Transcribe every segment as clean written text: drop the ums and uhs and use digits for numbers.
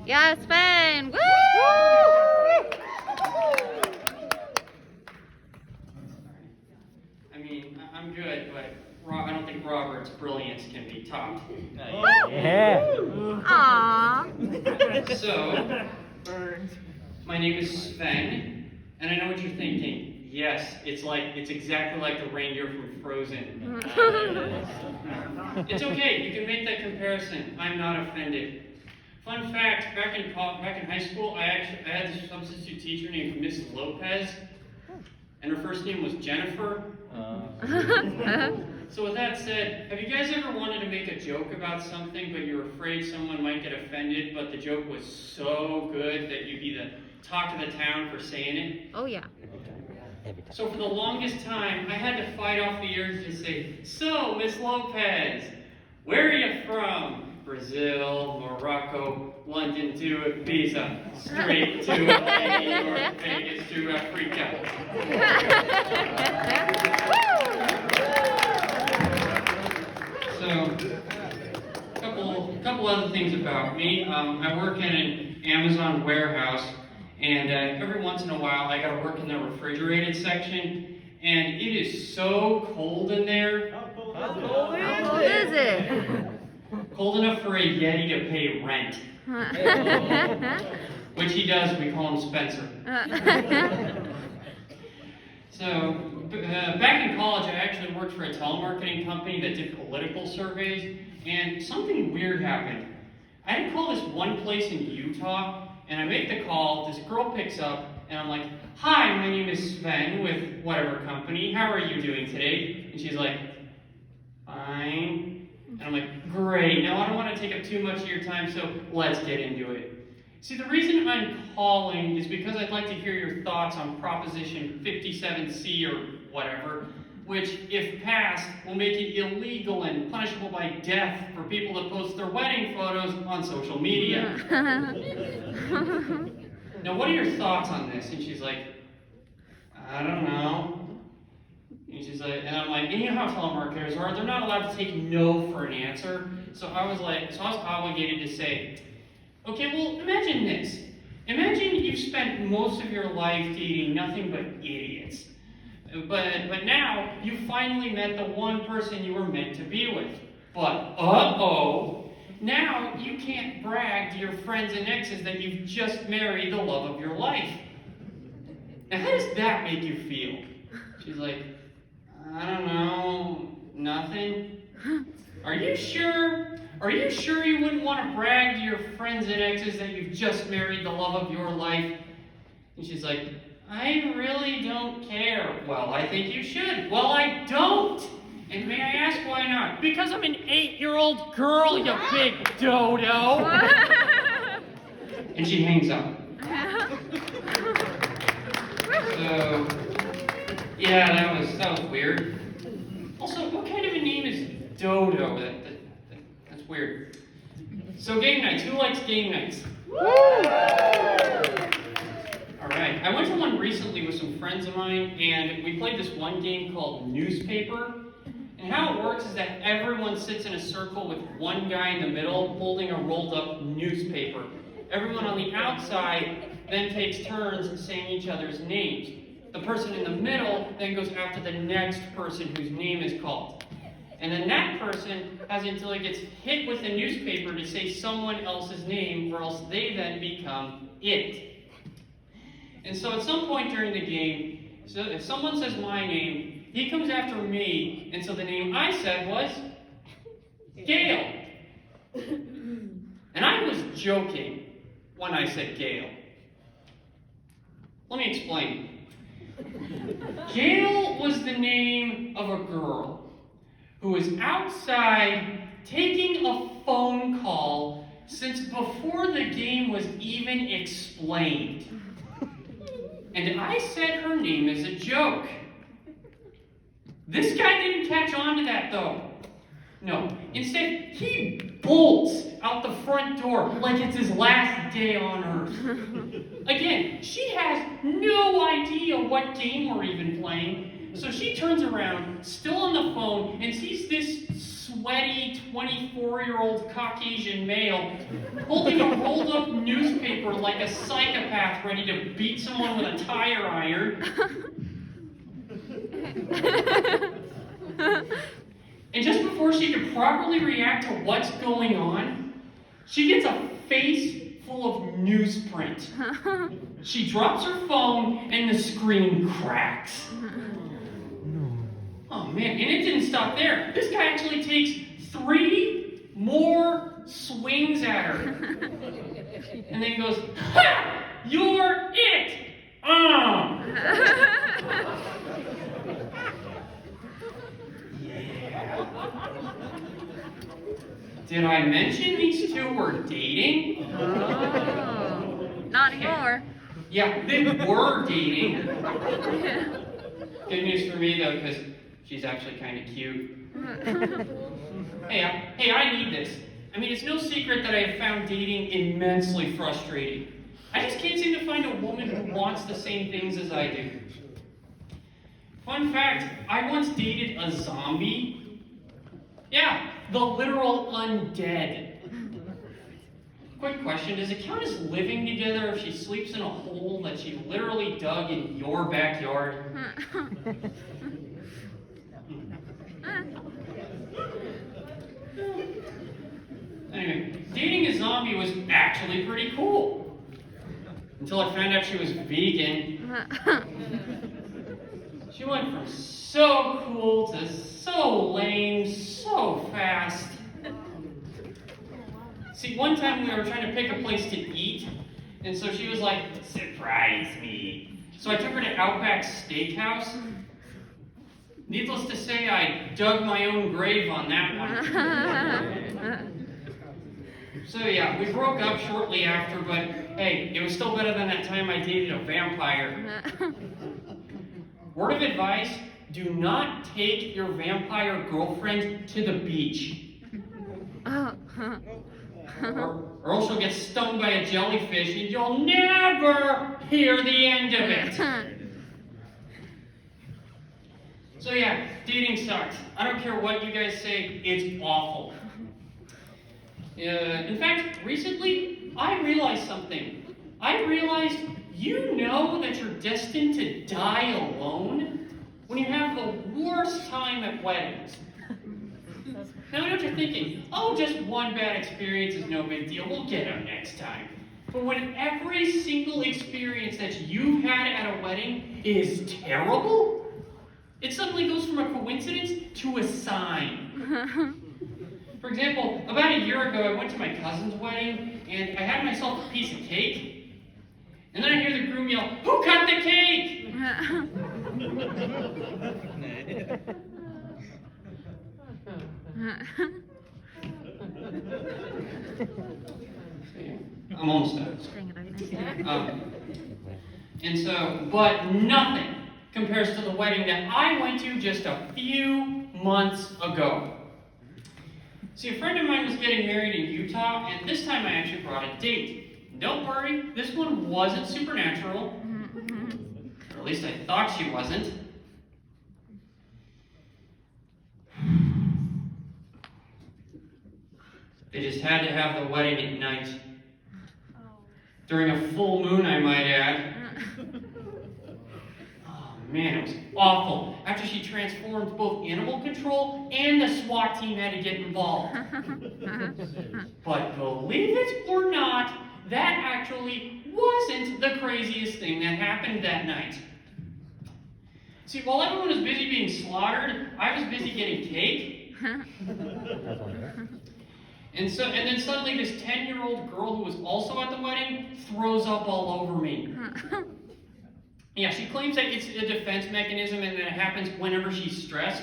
Yes, Sven! Woo! I mean, I'm good, but I don't think Robert's brilliance can be topped. Yeah. Aww. So, my name is Sven, and I know what you're thinking. Yes, it's exactly like the reindeer from Frozen. It's okay, you can make that comparison. I'm not offended. Fun fact, back in high school, I had this substitute teacher named Miss Lopez, and her first name was Jennifer. So with that said, have you guys ever wanted to make a joke about something, but you're afraid someone might get offended, but the joke was so good that you'd be the talk of the town for saying it? Oh, yeah. So for the longest time, I had to fight off the urge to say, "So, Miss Lopez, where are you from?" Brazil, Morocco, London to Ibiza, straight to LA, New York, Vegas to Africa. So, a couple other things about me. I work in an Amazon warehouse, and every once in a while I gotta work in the refrigerated section, and it is so cold in there. How cold is it? Cold enough for a Yeti to pay rent. Which he does, we call him Spencer. So, back in college, I actually worked for a telemarketing company that did political surveys, and something weird happened. I had to call this one place in Utah, and I make the call, this girl picks up, and I'm like, "Hi, my name is Sven with whatever company, how are you doing today?" And she's like, "Fine." And I'm like, "Great, now I don't want to take up too much of your time, so let's get into it." See, the reason I'm calling is because I'd like to hear your thoughts on Proposition 57C or whatever, which, if passed, will make it illegal and punishable by death for people that post their wedding photos on social media. Now, what are your thoughts on this? And she's like, "I don't know." And she's like, and I'm like, and you know how telemarketers are, they're not allowed to take no for an answer. So I was obligated to say, "Okay, well, imagine this. Imagine you've spent most of your life dating nothing but idiots. But now you finally met the one person you were meant to be with. But now you can't brag to your friends and exes that you've just married the love of your life. Now how does that make you feel?" She's like, "I don't know, nothing." Are you sure? Are you sure you wouldn't want to brag to your friends and exes that you've just married the love of your life? And she's like, "I really don't care." "Well, I think you should." "Well, I don't. And may I ask why not?" "Because I'm an 8-year-old girl, you big dodo." And she hangs up. So, yeah, that was weird. Also, what kind of a name is Dodo? That's weird. So game nights. Who likes game nights? Alright, I went to one recently with some friends of mine, and we played this one game called Newspaper. And how it works is that everyone sits in a circle with one guy in the middle holding a rolled up newspaper. Everyone on the outside then takes turns saying each other's names. The person in the middle then goes after the next person whose name is called. And then that person has until he gets hit with the newspaper to say someone else's name, or else they then become it. And so at some point during the game, so if someone says my name, he comes after me, and so the name I said was Gail. And I was joking when I said Gail. Let me explain. Gail was the name of a girl who was outside taking a phone call since before the game was even explained. And I said her name as a joke. This guy didn't catch on to that though. No, instead he bolts out the front door like it's his last day on Earth. Again, she has no idea what game we're even playing, so she turns around, still on the phone, and sees this sweaty 24-year-old Caucasian male holding a rolled up newspaper like a psychopath ready to beat someone with a tire iron. And just before she could properly react to what's going on, she gets a face full of newsprint. She drops her phone and the screen cracks. Oh man, and it didn't stop there. This guy actually takes 3 more swings at her. And then goes, "Ha! You're it! Did I mention these two were dating? Oh, not anymore. Yeah, they were dating. Good news for me though, because she's actually kind of cute. Hey, I need this. I mean, it's no secret that I have found dating immensely frustrating. I just can't seem to find a woman who wants the same things as I do. Fun fact, I once dated a zombie. Yeah, the literal undead. Quick question, does it count as living together if she sleeps in a hole that she literally dug in your backyard? Anyway, dating a zombie was actually pretty cool. Until I found out she was vegan. She went from so cool to so lame, so fast. See, one time we were trying to pick a place to eat, and so she was like, "Surprise me." So I took her to Outback Steakhouse. Needless to say, I dug my own grave on that one. So yeah, we broke up shortly after, but hey, it was still better than that time I dated a vampire. Word of advice, do not take your vampire girlfriend to the beach. Or else she'll get stung by a jellyfish and you'll never hear the end of it. So yeah, dating sucks. I don't care what you guys say, it's awful. In fact, recently, I realized something. I realized you know that you're destined to die alone when you have the worst time at weddings. Now I know what you're thinking, oh, just one bad experience is no big deal, we'll get them next time. But when every single experience that you've had at a wedding is terrible, it suddenly goes from a coincidence to a sign. For example, about a year ago, I went to my cousin's wedding, and I had myself a piece of cake, and then I hear the groom yell, "Who cut the cake?" I'm almost done. But nothing compares to the wedding that I went to just a few months ago. See, a friend of mine was getting married in Utah, and this time I actually brought a date. Don't worry, this one wasn't supernatural. Or at least I thought she wasn't. They just had to have the wedding at night. During a full moon, I might add. Oh man, it was awful. After she transformed, both animal control and the SWAT team had to get involved. But believe it or not, that actually wasn't the craziest thing that happened that night. See, while everyone was busy being slaughtered, I was busy getting cake. And then suddenly this 10-year-old girl who was also at the wedding throws up all over me. Yeah, she claims that it's a defense mechanism and that it happens whenever she's stressed.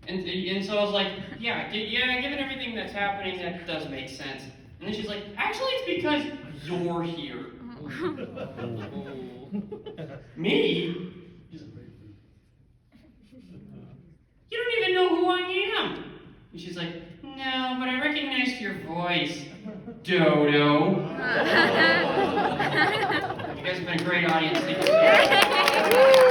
And so I was like, yeah, given everything that's happening, that does make sense. And then she's like, actually it's because you're here. Me? You don't even know who I am. And she's like, no, but I recognized your voice, Dodo. You guys have been a great audience. Thank you.